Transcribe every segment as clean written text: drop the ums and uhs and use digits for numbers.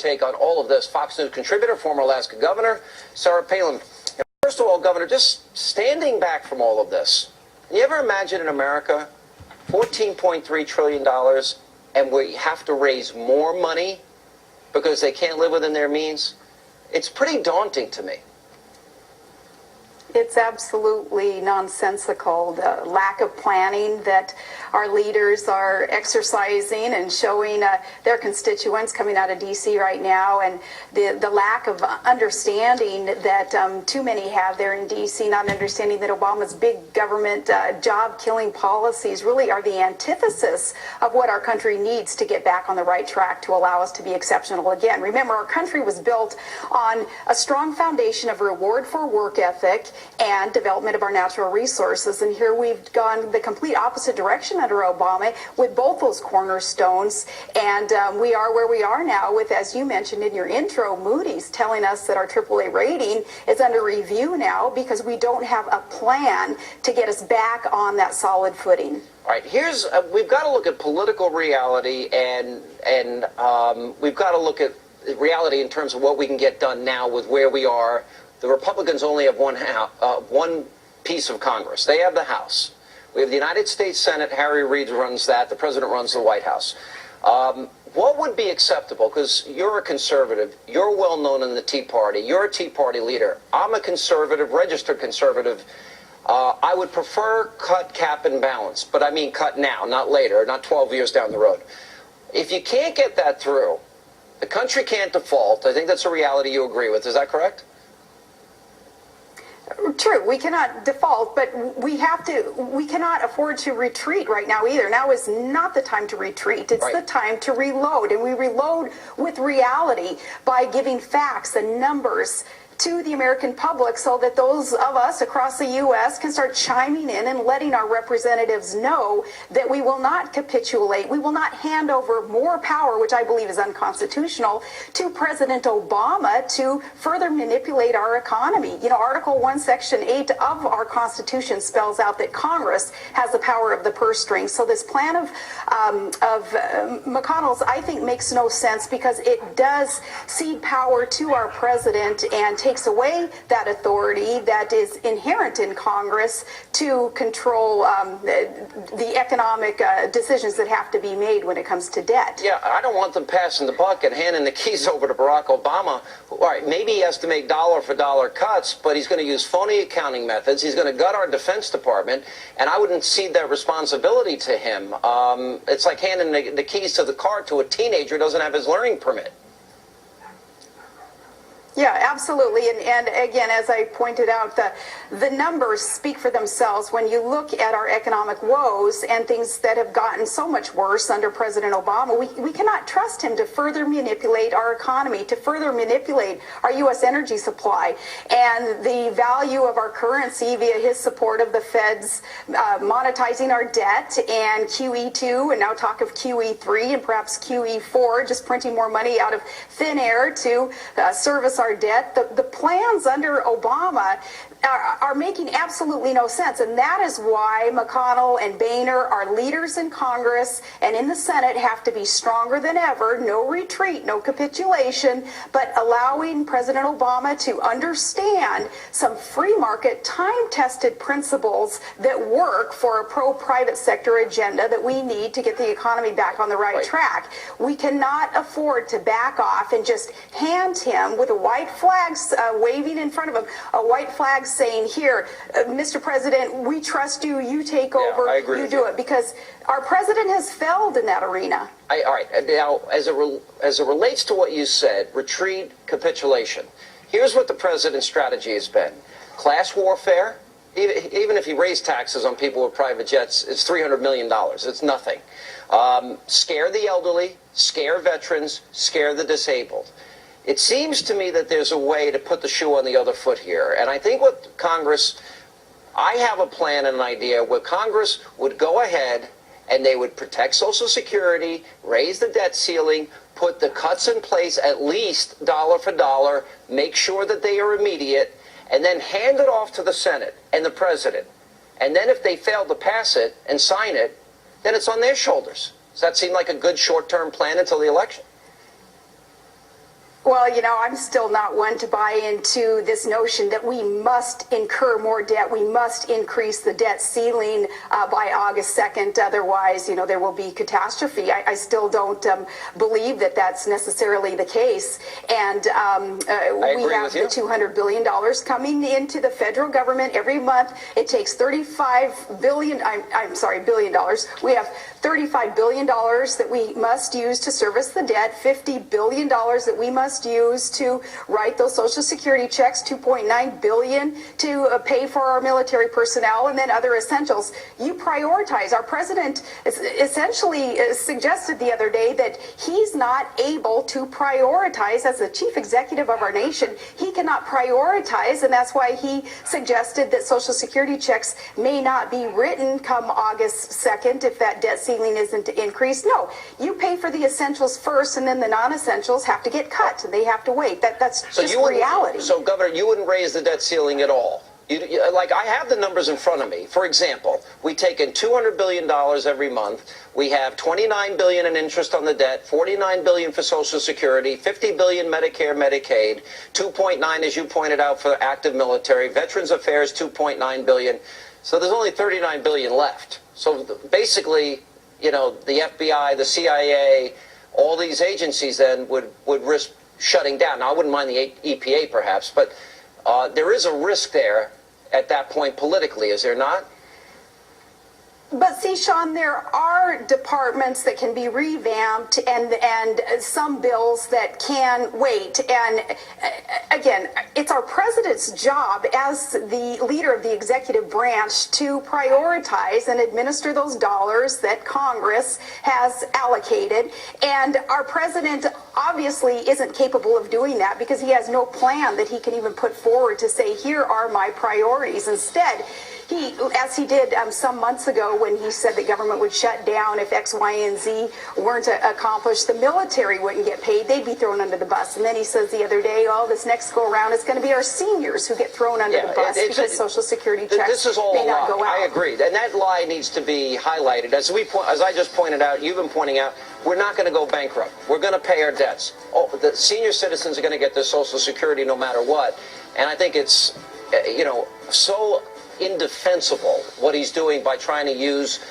take on all of this. Fox News contributor, former Alaska Governor Sarah Palin. First of all, Governor, just standing back from all of this, you ever imagine in America $14.3 trillion and we have to raise more money because they can't live within their means? It's pretty daunting to me. It's absolutely nonsensical, the lack of planning that our leaders are exercising and showing their constituents coming out of D.C. right now, and the lack of understanding that too many have there in D.C., not understanding that Obama's big government job-killing policies really are the antithesis of what our country needs to get back on the right track to allow us to be exceptional again. Remember, our country was built on a strong foundation of reward for work ethic and development of our natural resources. And here we've gone the complete opposite direction under Obama with both those cornerstones. And we are where we are now with, as you mentioned in your intro, Moody's telling us that our AAA rating is under review now because we don't have a plan to get us back on that solid footing. All right, here's we've got to look at political reality and we've got to look at reality in terms of what we can get done now with where we are. The Republicans only have one piece of Congress. They have the House. We have the United States Senate. Harry Reid runs that. The president runs the White House. What would be acceptable? Because you're a conservative. You're well known in the Tea Party. You're a Tea Party leader. I'm a conservative, registered conservative. I would prefer cut, cap, and balance. But I mean cut now, not later, not 12 years down the road. If you can't get that through, the country can't default. I think that's a reality you agree with. Is that correct? True, we cannot default, but we cannot afford to retreat right now either. Now is not the time to retreat. It's the time to reload, and we reload with reality by giving facts and numbers to the American public so that those of us across the U.S. can start chiming in and letting our representatives know that we will not capitulate. We will not hand over more power, which I believe is unconstitutional, to President Obama to further manipulate our economy. You know, Article 1, Section 8 of our Constitution spells out that Congress has the power of the purse strings. So this plan of McConnell's, I think, makes no sense because it does cede power to our president and takes away that authority that is inherent in Congress to control the economic decisions that have to be made when it comes to debt. Yeah, I don't want them passing the buck and handing the keys over to Barack Obama. All right, maybe he has to make dollar-for-dollar cuts, but he's going to use phony accounting methods. He's going to gut our Defense Department, and I wouldn't cede that responsibility to him. It's like handing the keys to the car to a teenager who doesn't have his learning permit. Yeah, absolutely. And again, as I pointed out, the numbers speak for themselves. When you look at our economic woes and things that have gotten so much worse under President Obama, we cannot trust him to further manipulate our economy, to further manipulate our U.S. energy supply and the value of our currency via his support of the Fed's monetizing our debt and QE2 and now talk of QE3 and perhaps QE4, just printing more money out of thin air to service our debt. The plans under Obama are making absolutely no sense, and that is why McConnell and Boehner, our leaders in Congress and in the Senate, have to be stronger than ever. No retreat, no capitulation, but allowing President Obama to understand some free market, time-tested principles that work for a pro-private sector agenda that we need to get the economy back on the right track. We cannot afford to back off and just hand him with a white flag waving in front of him, a white flag saying, here, Mr. President, we trust you, you take over, you do it, because our president has failed in that arena. All right, now, as it relates to what you said, retreat, capitulation, here's what the president's strategy has been. Class warfare, even if he raised taxes on people with private jets, it's $300 million. It's nothing. Scare the elderly, scare veterans, scare the disabled. It seems to me that there's a way to put the shoe on the other foot here. And I think what Congress, I have a plan and an idea where Congress would go ahead and they would protect Social Security, raise the debt ceiling, put the cuts in place at least dollar for dollar, make sure that they are immediate, and then hand it off to the Senate and the President. And then if they fail to pass it and sign it, then it's on their shoulders. Does that seem like a good short-term plan until the election? Well, I'm still not one to buy into this notion that we must incur more debt. We must increase the debt ceiling by August 2nd. Otherwise, there will be catastrophe. I still don't believe that that's necessarily the case. And we have the $200 billion coming into the federal government every month. It takes $35 billion. Billion dollars. We have $35 billion that we must use to service the debt, $50 billion that we must use to write those Social Security checks, $2.9 billion to pay for our military personnel, and then other essentials. You prioritize. Our president essentially suggested the other day that he's not able to prioritize as the chief executive of our nation. He cannot prioritize, and that's why he suggested that Social Security checks may not be written come August 2nd if that debt ceiling isn't increased. No, you pay for the essentials first, and then the non-essentials have to get cut. They have to wait. That's just reality. So, Governor, you wouldn't raise the debt ceiling at all? Like, I have the numbers in front of me. For example, we take in $200 billion every month. We have $29 billion in interest on the debt, $49 billion for Social Security, $50 billion Medicare, Medicaid, $2.9, as you pointed out, for active military, Veterans Affairs, $2.9 billion. So there's only $39 billion left. So basically, the FBI, the CIA, all these agencies then would risk shutting down. Now, I wouldn't mind the EPA perhaps, but there is a risk there at that point politically, is there not? But see, Sean, there are departments that can be revamped and some bills that can wait. And again, it's our president's job as the leader of the executive branch to prioritize and administer those dollars that Congress has allocated. And our president obviously isn't capable of doing that because he has no plan that he can even put forward to say, here are my priorities. Instead, he, as he did some months ago when he said the government would shut down if X, Y, and Z weren't accomplished, the military wouldn't get paid. They'd be thrown under the bus. And then he says the other day, this next go around, it's going to be our seniors who get thrown under the bus because Social Security checks may not go out. I agree. And that lie needs to be highlighted. As I just pointed out, you've been pointing out, we're not going to go bankrupt. We're going to pay our debts. The senior citizens are going to get their Social Security no matter what. And I think it's, so indefensible what he's doing by trying to use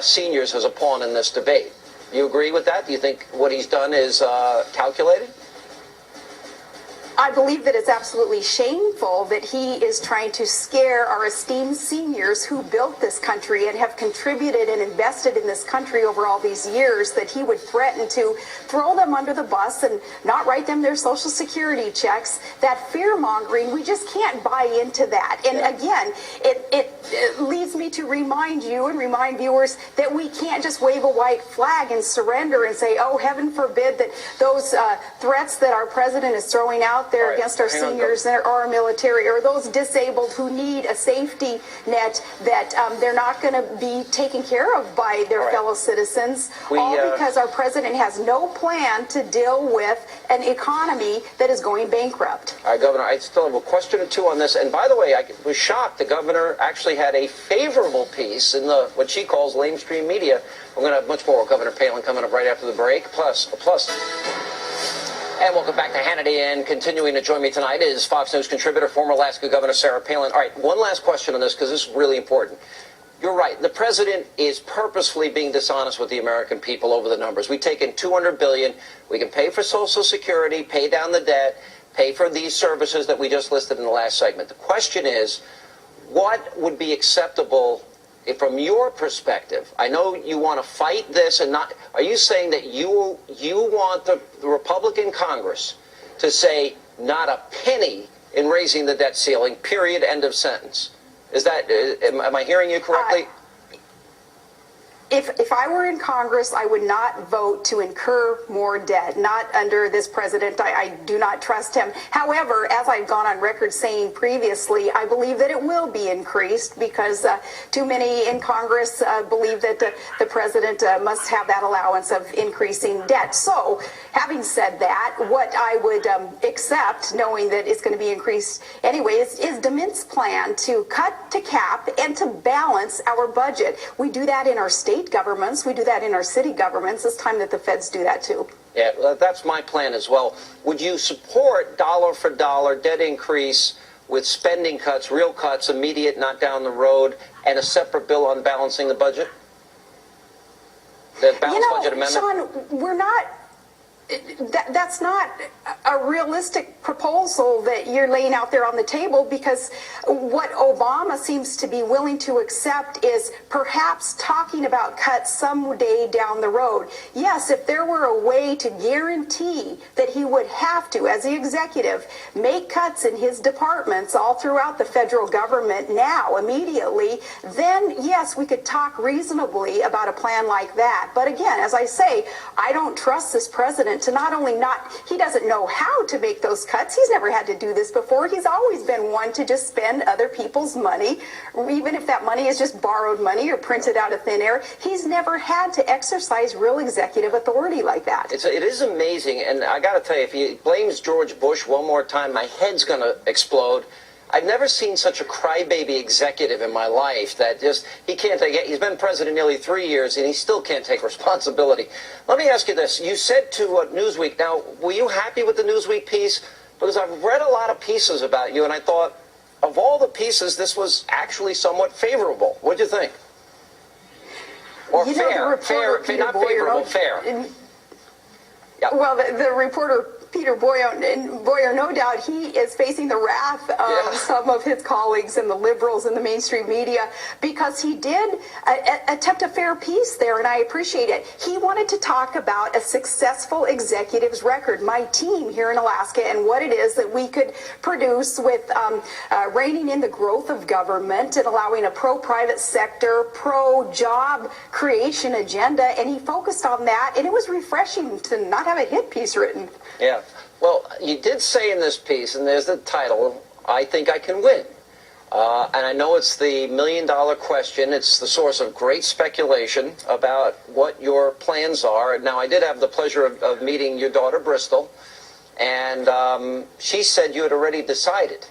seniors as a pawn in this debate. You agree with that? Do you think what he's done is calculated? I believe that it's absolutely shameful that he is trying to scare our esteemed seniors who built this country and have contributed and invested in this country over all these years, that he would threaten to throw them under the bus and not write them their Social Security checks. That fear-mongering, we just can't buy into that. And again, it leads me to remind you and remind viewers that we can't just wave a white flag and surrender and say, oh, heaven forbid that those threats that our president is throwing out there against our seniors and our military, or those disabled who need a safety net, that they're not going to be taken care of by their fellow citizens, all because our president has no plan to deal with an economy that is going bankrupt. All right, Governor, I still have a question or two on this. And by the way, I was shocked the governor actually had a favorable piece in what she calls lamestream media. We're going to have much more with Governor Palin coming up right after the break. Plus. And welcome back to Hannity, and continuing to join me tonight is Fox News contributor, former Alaska Governor Sarah Palin. All right, one last question on this because this is really important. You're right. The president is purposefully being dishonest with the American people over the numbers. We take in $200 billion. We can pay for Social Security, pay down the debt, pay for these services that we just listed in the last segment. The question is, what would be acceptable from your perspective? I know you want to fight this and not. Are you saying that you want the Republican Congress to say not a penny in raising the debt ceiling, period, end of sentence? Is that, am I hearing you correctly? If I were in Congress, I would not vote to incur more debt, not under this president. I do not trust him. However, as I've gone on record saying previously, I believe that it will be increased because too many in Congress believe that the president must have that allowance of increasing debt. So, having said that, what I would accept, knowing that it's going to be increased anyway, is DeMint's plan to cut to cap and to balance our budget. We do that in our state governments. We do that in our city governments. It's time that the feds do that too. Yeah, well, that's my plan as well. Would you support dollar for dollar debt increase with spending cuts, real cuts, immediate, not down the road, and a separate bill on balancing the budget? The balanced budget amendment? Sean, we're not. That's not a realistic proposal that you're laying out there on the table, because what Obama seems to be willing to accept is perhaps talking about cuts someday down the road. Yes, if there were a way to guarantee that he would have to, as the executive, make cuts in his departments all throughout the federal government now, immediately, then yes, we could talk reasonably about a plan like that. But again, as I say, I don't trust this president to not only he doesn't know how to make those cuts. He's never had to do this before. He's always been one to just spend other people's money, even if that money is just borrowed money or printed out of thin air. He's never had to exercise real executive authority like that. It is amazing, and I got to tell you, if he blames George Bush one more time, my head's going to explode. I've never seen such a crybaby executive in my life that just, he can't take it. He's been president nearly 3 years, and he still can't take responsibility. Let me ask you this. You said to Newsweek, now, were you happy with the Newsweek piece? Because I've read a lot of pieces about you, and I thought, of all the pieces, this was actually somewhat favorable. What'd you think? Or fair, not favorable, fair. Yeah. Well, the reporter Peter Boyer, no doubt he is facing the wrath of some of his colleagues and the liberals in the mainstream media, because he did attempt a fair piece there, and I appreciate it. He wanted to talk about a successful executive's record, my team here in Alaska, and what it is that we could produce with reining in the growth of government and allowing a pro-private sector, pro-job creation agenda, and he focused on that, and it was refreshing to not have a hit piece written. Yeah. Well, you did say in this piece, and there's the title, I think I can win. And I know it's the million-dollar question. It's the source of great speculation about what your plans are. Now, I did have the pleasure of meeting your daughter, Bristol, and she said you had already decided.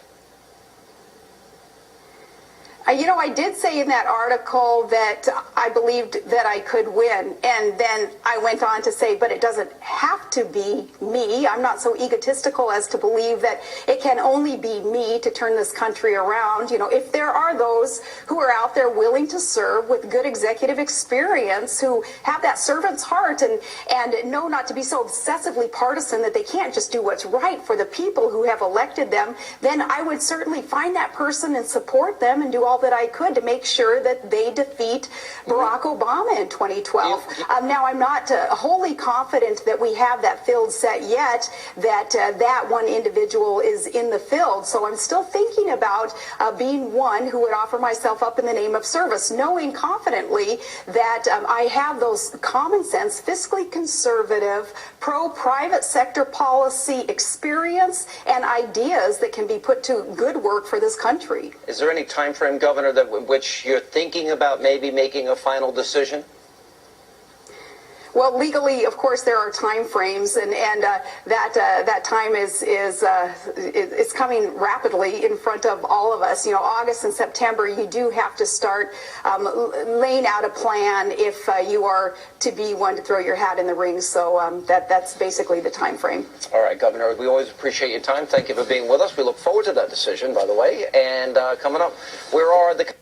I did say in that article that I believed that I could win, and then I went on to say, but it doesn't have to be me. I'm not so egotistical as to believe that it can only be me to turn this country around. If there are those who are out there willing to serve with good executive experience, who have that servant's heart and know not to be so obsessively partisan that they can't just do what's right for the people who have elected them, then I would certainly find that person and support them and do all that I could to make sure that they defeat Barack Obama in 2012. Now, I'm not wholly confident that we have that field set yet, that one individual is in the field. So I'm still thinking about being one who would offer myself up in the name of service, knowing confidently that I have those common sense, fiscally conservative, pro-private sector policy experience and ideas that can be put to good work for this country. Is there any time frame, Governor, that in which you're thinking about maybe making a final decision? Well, legally, of course, there are time frames, and that time is coming rapidly in front of all of us. August and September, you do have to start laying out a plan if you are to be one to throw your hat in the ring. So that's basically the time frame. All right, Governor, we always appreciate your time. Thank you for being with us. We look forward to that decision, by the way. And coming up, where are the